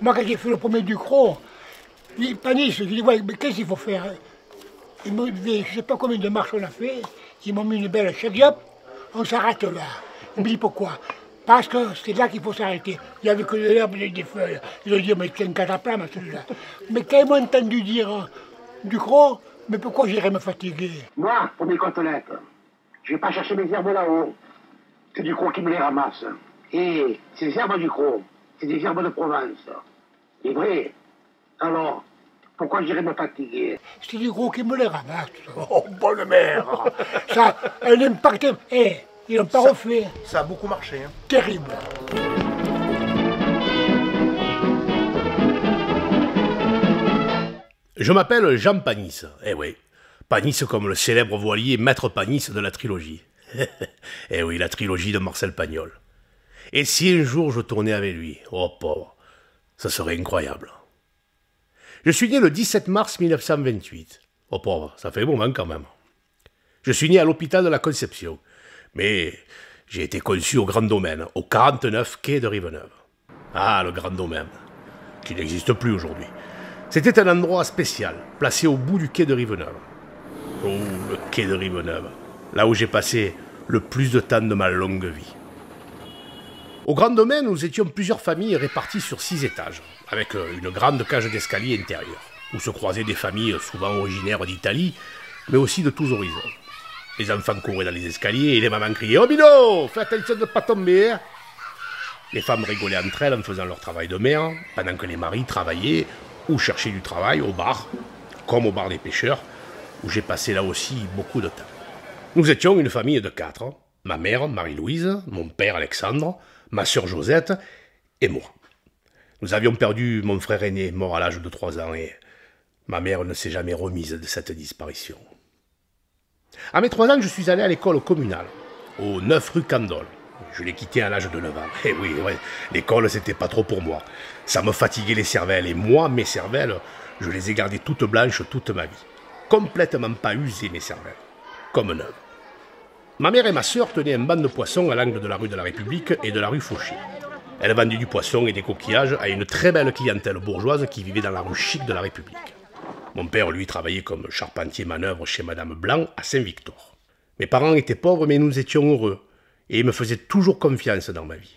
Moi, quand j'ai fait le premier Ducrot, Panis, je dis, ouais, mais qu'est-ce qu'il faut faire? Ils m'ont dit, je ne sais pas combien de marches on a fait, ils m'ont mis une belle chèque, hop, on s'arrête là. Il me dit pourquoi? Parce que c'est là qu'il faut s'arrêter. Il n'y avait que de l'herbe et des feuilles. Ils ont dit, mais c'est un cataplasme celui-là. Mais quand ils m'ont entendu dire Ducrot, mais pourquoi j'irais me fatiguer? Moi, pour mes côtelettes, je ne vais pas chercher mes herbes là-haut. C'est Ducrot qui me les ramasse. Et ces herbes Ducrot, c'est des herbes de Provence. C'est vrai. Alors, pourquoi j'irais me fatiguer? C'est Ducrot qui me les ramasse. Oh, bonne mère. Ça a un impact. Eh, ils n'ont pas refait. Ça a beaucoup marché. Hein. Terrible. Je m'appelle Jean Panis. Eh oui, Panis comme le célèbre voilier Maître Panis de la trilogie. Eh oui, la trilogie de Marcel Pagnol. Et si un jour je tournais avec lui, oh pauvre, ça serait incroyable. Je suis né le 17 mars 1928. Oh pauvre, ça fait un moment quand même. Je suis né à l'hôpital de la Conception, mais j'ai été conçu au Grand Domaine, au 49 quai de Riveneuve. Ah, le Grand Domaine, qui n'existe plus aujourd'hui. C'était un endroit spécial, placé au bout du quai de Riveneuve. Oh, le quai de Riveneuve, là où j'ai passé le plus de temps de ma longue vie. Au Grand Domaine, nous étions plusieurs familles réparties sur 6 étages, avec une grande cage d'escalier intérieure, où se croisaient des familles souvent originaires d'Italie, mais aussi de tous horizons. Les enfants couraient dans les escaliers et les mamans criaient « Oh Mino, fais attention de ne pas tomber hein !» Les femmes rigolaient entre elles en faisant leur travail de mère, pendant que les maris travaillaient ou cherchaient du travail au bar, comme au bar des pêcheurs, où j'ai passé là aussi beaucoup de temps. Nous étions une famille de 4, ma mère, Marie-Louise, mon père, Alexandre, ma sœur Josette et moi. Nous avions perdu mon frère aîné, mort à l'âge de 3 ans, et ma mère ne s'est jamais remise de cette disparition. À mes 3 ans, je suis allé à l'école communale, au 9 rue Candolle. Je l'ai quitté à l'âge de 9 ans. Eh oui, ouais, l'école, c'était pas trop pour moi. Ça me fatiguait les cervelles, et moi, mes cervelles, je les ai gardées toutes blanches toute ma vie. Complètement pas usées, mes cervelles. Comme neuves. Ma mère et ma sœur tenaient un banc de poissons à l'angle de la rue de la République et de la rue Fauché. Elles vendaient du poisson et des coquillages à une très belle clientèle bourgeoise qui vivait dans la rue chic de la République. Mon père, lui, travaillait comme charpentier manœuvre chez Madame Blanc à Saint-Victor. Mes parents étaient pauvres, mais nous étions heureux, et ils me faisaient toujours confiance dans ma vie.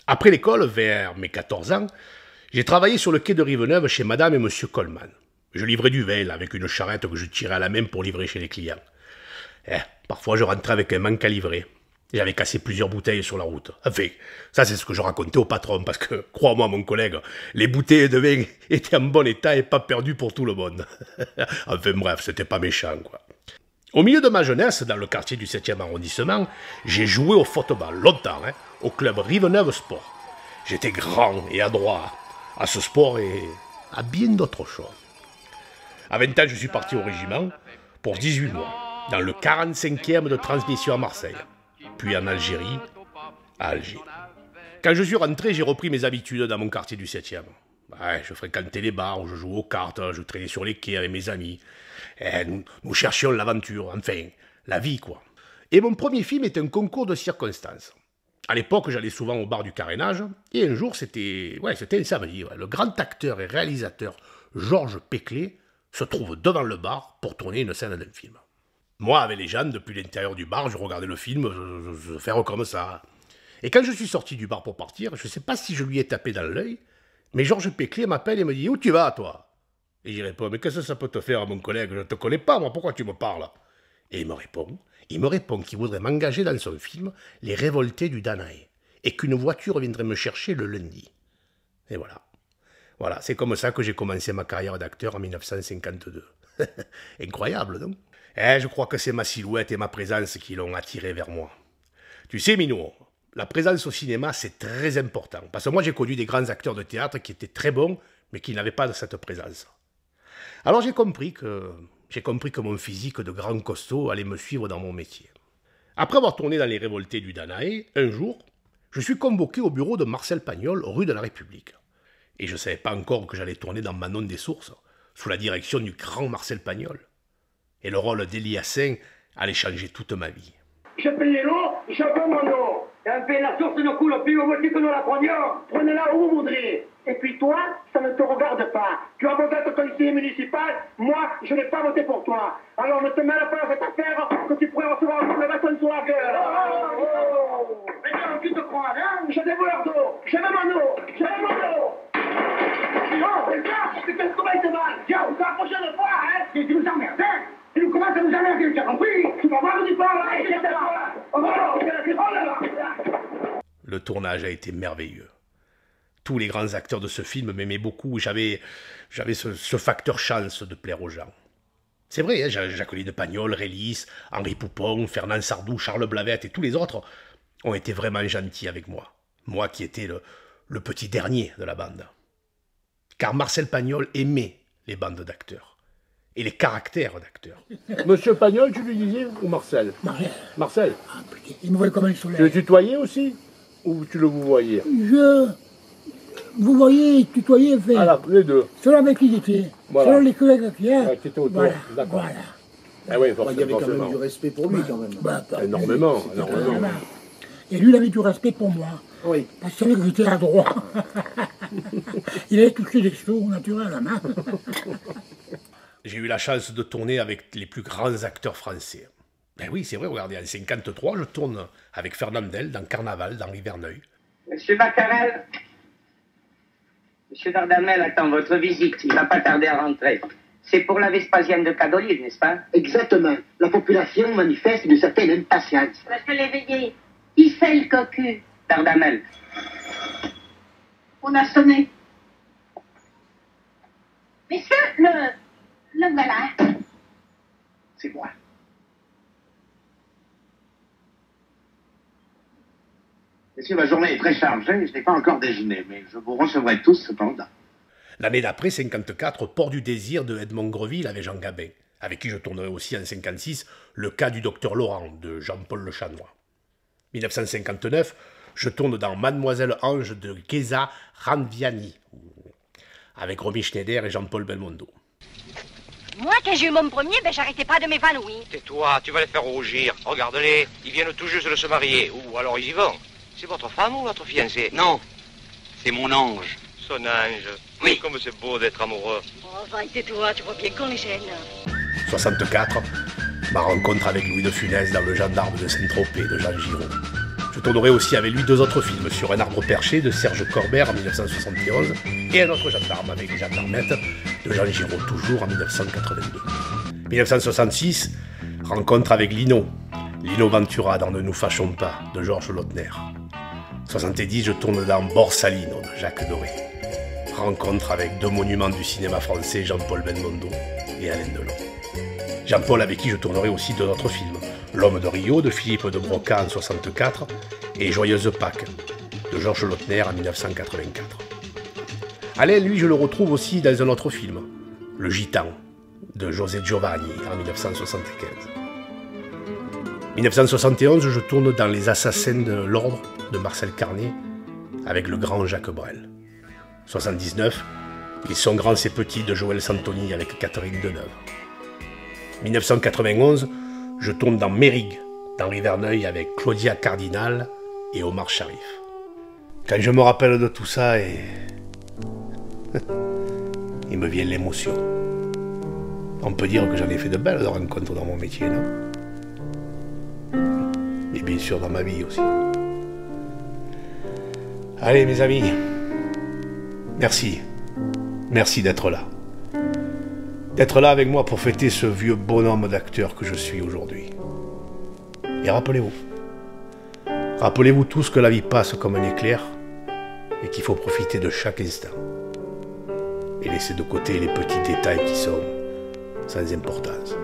Après l'école, vers mes 14 ans, j'ai travaillé sur le quai de Riveneuve chez Madame et Monsieur Coleman. Je livrais du vin avec une charrette que je tirais à la main pour livrer chez les clients. Parfois, je rentrais avec un manque à livrer. J'avais cassé plusieurs bouteilles sur la route. Enfin, ça c'est ce que je racontais au patron, parce que, crois-moi mon collègue, les bouteilles de vin étaient en bon état et pas perdues pour tout le monde. Enfin bref, c'était pas méchant, quoi. Au milieu de ma jeunesse, dans le quartier du 7e arrondissement, j'ai joué au football, longtemps, au club Riveneuve Sport. J'étais grand et adroit à ce sport et à bien d'autres choses. À 20 ans, je suis parti au régiment pour 18 mois, dans le 45e de transmission à Marseille, puis en Algérie, à Alger. Quand je suis rentré, j'ai repris mes habitudes dans mon quartier du 7e. Ouais, je fréquentais les bars, je jouais aux cartes, je traînais sur les quais avec mes amis. Nous cherchions l'aventure, enfin, la vie, quoi. Et mon premier film était un concours de circonstances. À l'époque, j'allais souvent au bar du Carénage, et un jour, c'était un samedi, le grand acteur et réalisateur Georges Péclet se trouve devant le bar pour tourner une scène d'un film. Moi, avec les gens, depuis l'intérieur du bar, je regardais le film, je fais comme ça. Et quand je suis sorti du bar pour partir, je ne sais pas si je lui ai tapé dans l'œil, mais Georges Péclet m'appelle et me dit « Où tu vas, toi ?» Et j'y réponds « Mais qu'est-ce que ça peut te faire, mon collègue? Je ne te connais pas, moi, pourquoi tu me parles ?» Et il me répond qu'il voudrait m'engager dans son film « Les Révoltés du Danaé » et qu'une voiture viendrait me chercher le lundi. Et voilà. Voilà, c'est comme ça que j'ai commencé ma carrière d'acteur en 1952. Incroyable, non? Je crois que c'est ma silhouette et ma présence qui l'ont attiré vers moi. Tu sais, Minou, la présence au cinéma, c'est très important. Parce que moi, j'ai connu des grands acteurs de théâtre qui étaient très bons, mais qui n'avaient pas cette présence. Alors j'ai compris que mon physique de grand costaud allait me suivre dans mon métier. Après avoir tourné dans Les Révoltés du Danaé, un jour, je suis convoqué au bureau de Marcel Pagnol, rue de la République. Et je ne savais pas encore que j'allais tourner dans Manon des Sources, sous la direction du grand Marcel Pagnol. Et le rôle d'Eliassin allait changer toute ma vie. Je paye l'eau, je paye mon eau. Un peu la source ne coule plus au motif que nous la prenions. Prenez-la où vous voudrez. Et puis toi, ça ne te regarde pas. Tu as beau être conseiller municipal, moi, je n'ai pas voté pour toi. Alors ne te mêle pas à cette affaire que tu pourrais recevoir un coup de bâton sur la gueule. Mais non, tu te crois, hein? J'ai des voleurs d'eau, j'ai même un eau, j'ai même un eau. Non, c'est ça, c'est qu'est-ce qu'on va être mal. Tiens, la prochaine fois, hein, si tu nous emmerdes, hein? Tu nous commences à nous emmerder, tu as compris? Tu vas voir où tu parles, hein? Le tournage a été merveilleux. Tous les grands acteurs de ce film m'aimaient beaucoup et j'avais ce facteur chance de plaire aux gens. C'est vrai, hein, Jacqueline Pagnol, Rélis, Henri Poupon, Fernand Sardou, Charles Blavette et tous les autres ont été vraiment gentils avec moi. Moi qui étais le petit dernier de la bande. Car Marcel Pagnol aimait les bandes d'acteurs et les caractères d'acteurs. Monsieur Pagnol, tu lui disais, ou Marcel? Marcel. Marcel. Ah, putain, il me voyait comme un soleil. Tu le tutoyais aussi? Ou tu le vous voyais? Vous voyez, tutoyer, fait. Ah, les deux. Selon avec qui j'étais. Voilà. Selon les collègues qu'il y a. Ouais, qui étaient autour. Voilà. D'accord. Voilà. Ah oui, Il y avait quand forcément. même du respect pour lui, quand même. Énormément, Voilà. énormément. Et lui, il avait du respect pour moi. Oui. Parce qu'il savait que j'étais à droite. Il avait touché des sous naturels, la main. J'ai eu la chance de tourner avec les plus grands acteurs français. Ben oui, c'est vrai, regardez, en 53, je tourne avec Fernandel dans Carnaval, d'Henri Verneuil. Monsieur Baccarel, Monsieur Dardamel attend votre visite. Il va pas tarder à rentrer. C'est pour la Vespasienne de Cadolide, n'est-ce pas? Exactement. La population manifeste une certaine impatience. Monsieur l'éveillé, il fait le cocu. Dardamel. On a sonné. Monsieur, le voilà. C'est moi. Messieurs, ma journée est très chargée, je n'ai pas encore déjeuné, mais je vous recevrai tous cependant. L'année d'après, 54, Port du Désir de Edmond Greville avec Jean Gabin, avec qui je tournerai aussi en 56 Le cas du docteur Laurent de Jean-Paul Le Chanois. 1959, je tourne dans Mademoiselle Ange de Gheza Ranviani, avec Romy Schneider et Jean-Paul Belmondo. Moi, quand j'ai eu mon premier, ben j'arrêtais pas de m'évanouir. Tais-toi, tu vas les faire rougir. Regarde-les, ils viennent tout juste de se marier. Ou alors ils y vont. C'est votre femme ou votre fiancé? Non, c'est mon ange. Son ange. Oui. Comme c'est beau d'être amoureux. Oh, va, tais-toi, tu vois bien qu'on les gêne. 64, ma rencontre avec Louis de Funès dans Le Gendarme de Saint-Tropez de Jean Giraud. Je tournerai aussi avec lui 2 autres films, Sur un arbre perché de Serge Corbert en 1971 et Un autre gendarme avec les gendarmettes de Jean Giraud, toujours en 1982. 1966, rencontre avec Lino Ventura dans Ne nous fâchons pas de Georges Lautner. 70, je tourne dans Borsalino de Jacques Doré. Rencontre avec 2 monuments du cinéma français, Jean-Paul Belmondo et Alain Delon. Jean-Paul avec qui je tournerai aussi 2 autres films, L'homme de Rio de Philippe de Broca en 64 et Joyeuse Pâques de Georges Lautner en 1984. Alain, lui, je le retrouve aussi dans un autre film, Le Gitan de José Giovanni en 1975. 1971, je tourne dans Les Assassins de l'Ordre de Marcel Carné avec le grand Jacques Brel. 79, Ils sont grands et petits de Joël Santoni avec Catherine Deneuve. 1991, je tourne dans Mérig d'Henri Verneuil avec Claudia Cardinal et Omar Sharif. Quand je me rappelle de tout ça, il me vient l'émotion. On peut dire que j'en ai fait de belles rencontres dans mon métier, non? Et bien sûr dans ma vie aussi. Allez mes amis, merci. Merci d'être là. D'être là avec moi pour fêter ce vieux bonhomme d'acteur que je suis aujourd'hui. Et rappelez-vous tous que la vie passe comme un éclair et qu'il faut profiter de chaque instant. Et laisser de côté les petits détails qui sont sans importance.